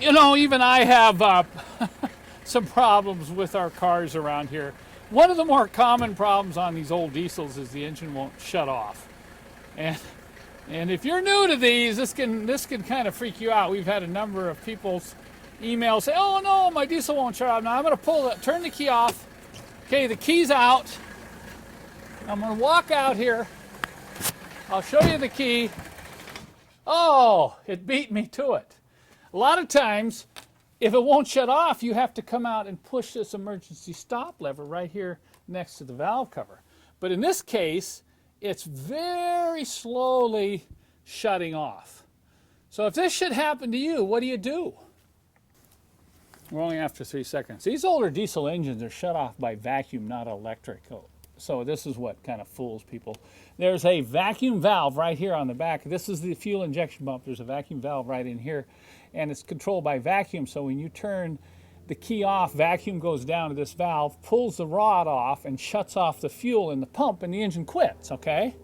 You know, even I have some problems with our cars around here. One of the more common problems on these old diesels is the engine won't shut off. And if you're new to these, this can kind of freak you out. We've had a number of people's emails say, "Oh no, my diesel won't shut off." Now I'm going to turn the key off. Okay, the key's out. I'm going to walk out here. I'll show you the key. Oh, it beat me to it. A lot of times, if it won't shut off, you have to come out and push this emergency stop lever right here next to the valve cover. But in this case, it's very slowly shutting off. So if this should happen to you, what do? We're only after 3 seconds. These older diesel engines are shut off by vacuum, not electric. So this is what kind of fools people. There's a vacuum valve right here on the back. This is the fuel injection pump. There's a vacuum valve right in here, and it's controlled by vacuum. So when you turn the key off, vacuum goes down to this valve, pulls the rod off, and shuts off the fuel in the pump, and the engine quits, okay?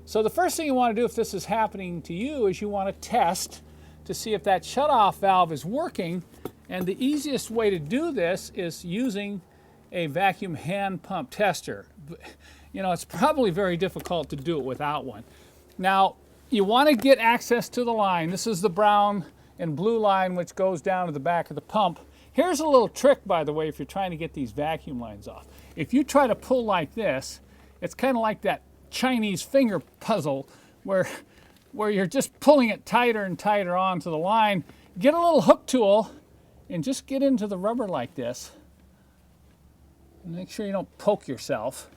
So the first thing you want to do if this is happening to you is you want to test to see if that shutoff valve is working, and the easiest way to do this is using a vacuum hand pump tester. You know, it's probably very difficult to do it without one. Now, you want to get access to the line. This is the brown and blue line which goes down to the back of the pump. Here's a little trick, by the way, if you're trying to get these vacuum lines off. If you try to pull like this, it's kind of like that Chinese finger puzzle where you're just pulling it tighter and tighter onto the line. Get a little hook tool and just get into the rubber like this. Make sure you don't poke yourself.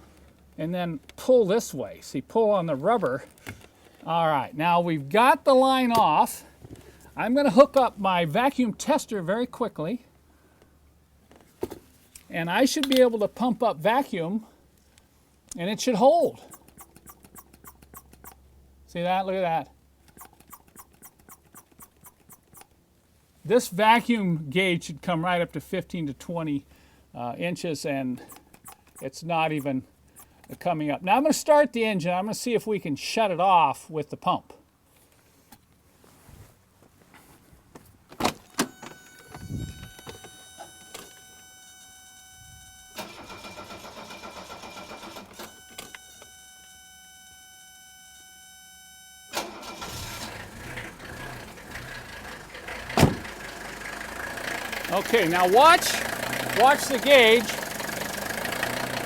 And then pull this way. See, pull on the rubber. All right, now we've got the line off. I'm going to hook up my vacuum tester very quickly. And I should be able to pump up vacuum, and it should hold. See that? Look at that. This vacuum gauge should come right up to 15 to 20 inches, and it's not even coming up. Now I'm going to start the engine. I'm going to see if we can shut it off with the pump. Okay, now watch the gauge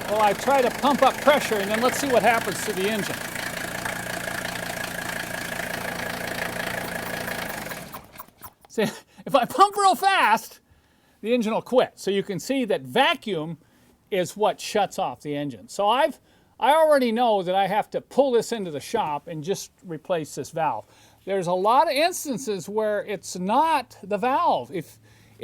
while I try to pump up pressure, and then let's see what happens to the engine. See, if I pump real fast, the engine will quit. So you can see that vacuum is what shuts off the engine. So I already know that I have to pull this into the shop and just replace this valve. There's a lot of instances where it's not the valve.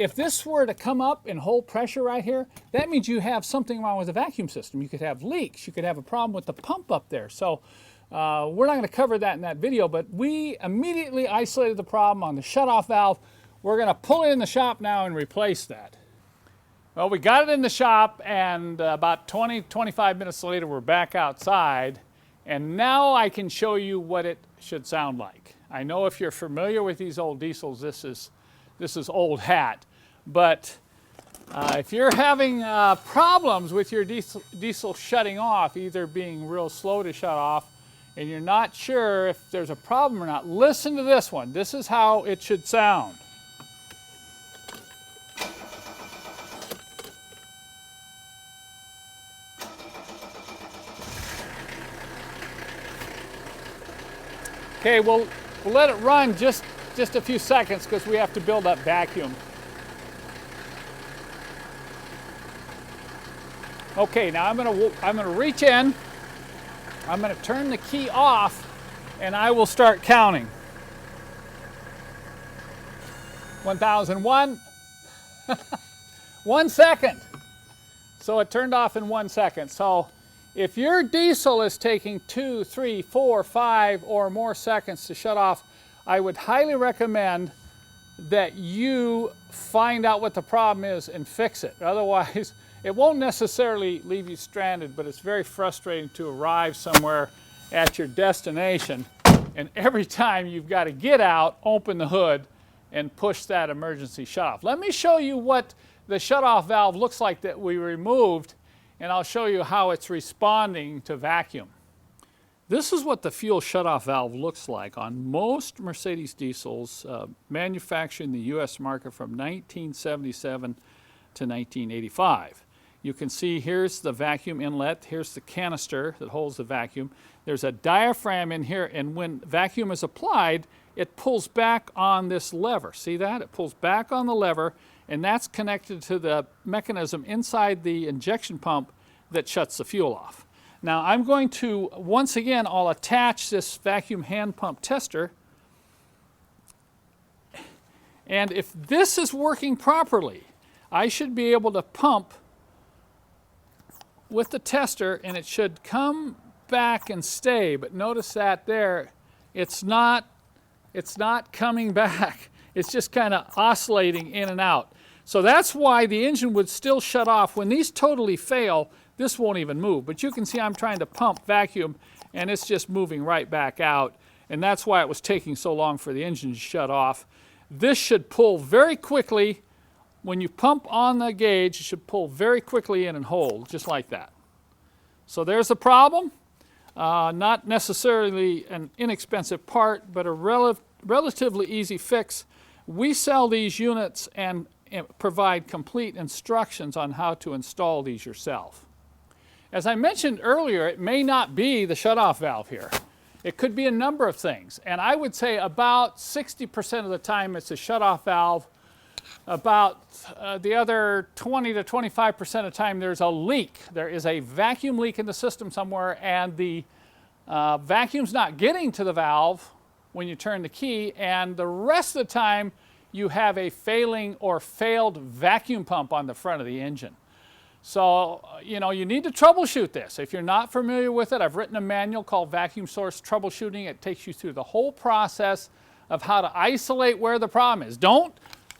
If this were to come up and hold pressure right here, that means you have something wrong with the vacuum system. You could have leaks. You could have a problem with the pump up there. So we're not going to cover that in that video, but we immediately isolated the problem on the shutoff valve. We're going to pull it in the shop now and replace that. Well, we got it in the shop, and about 20-25 minutes later, we're back outside, and now I can show you what it should sound like. I know if you're familiar with these old diesels, this is old hat. But if you're having problems with your diesel shutting off, either being real slow to shut off, and you're not sure if there's a problem or not, listen to this one. This is how it should sound. Okay, we'll let it run just a few seconds because we have to build up vacuum. Okay, now I'm gonna reach in, I'm gonna turn the key off, and I will start counting. 1001, 1 second. So it turned off in 1 second. So if your diesel is taking 2, 3, 4, 5 or more seconds to shut off, I would highly recommend that you find out what the problem is and fix it. Otherwise, it won't necessarily leave you stranded, but it's very frustrating to arrive somewhere at your destination, and every time you've got to get out, open the hood, and push that emergency shutoff. Let me show you what the shutoff valve looks like that we removed, and I'll show you how it's responding to vacuum. This is what the fuel shutoff valve looks like on most Mercedes diesels manufactured in the U.S. market from 1977 to 1985. You can see here's the vacuum inlet, here's the canister that holds the vacuum. There's a diaphragm in here, and when vacuum is applied, it pulls back on this lever. See that? It pulls back on the lever, and that's connected to the mechanism inside the injection pump that shuts the fuel off. Now I'm going to, once again, I'll attach this vacuum hand pump tester, and if this is working properly, I should be able to pump with the tester, and it should come back and stay. But notice that there, it's not coming back. It's just kind of oscillating in and out. So that's why the engine would still shut off. When these totally fail, this won't even move. But you can see I'm trying to pump vacuum, and it's just moving right back out. And that's why it was taking so long for the engine to shut off. This should pull very quickly. When you pump on the gauge, it should pull very quickly in and hold, just like that. So there's the problem. Not necessarily an inexpensive part, but a relatively easy fix. We sell these units and provide complete instructions on how to install these yourself. As I mentioned earlier, it may not be the shutoff valve here. It could be a number of things. And I would say about 60% of the time it's a shutoff valve. About the other 20 to 25% of the time there's a leak. There is a vacuum leak in the system somewhere, and the vacuum's not getting to the valve when you turn the key, and the rest of the time you have a failing or failed vacuum pump on the front of the engine. So, you know, you need to troubleshoot this. If you're not familiar with it, I've written a manual called Vacuum Source Troubleshooting. It takes you through the whole process of how to isolate where the problem is.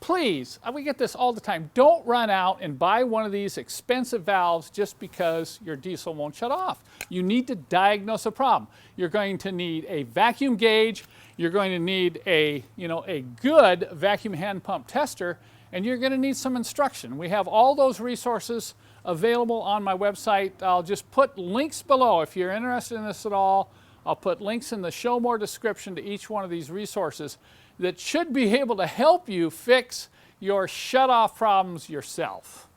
Please, we get this all the time, don't run out and buy one of these expensive valves just because your diesel won't shut off. You need to diagnose a problem. You're going to need a vacuum gauge, you're going to need a good vacuum hand pump tester, and you're going to need some instruction. We have all those resources available on my website. I'll just put links below if you're interested in this at all. I'll put links in the show more description to each one of these resources that should be able to help you fix your shutoff problems yourself.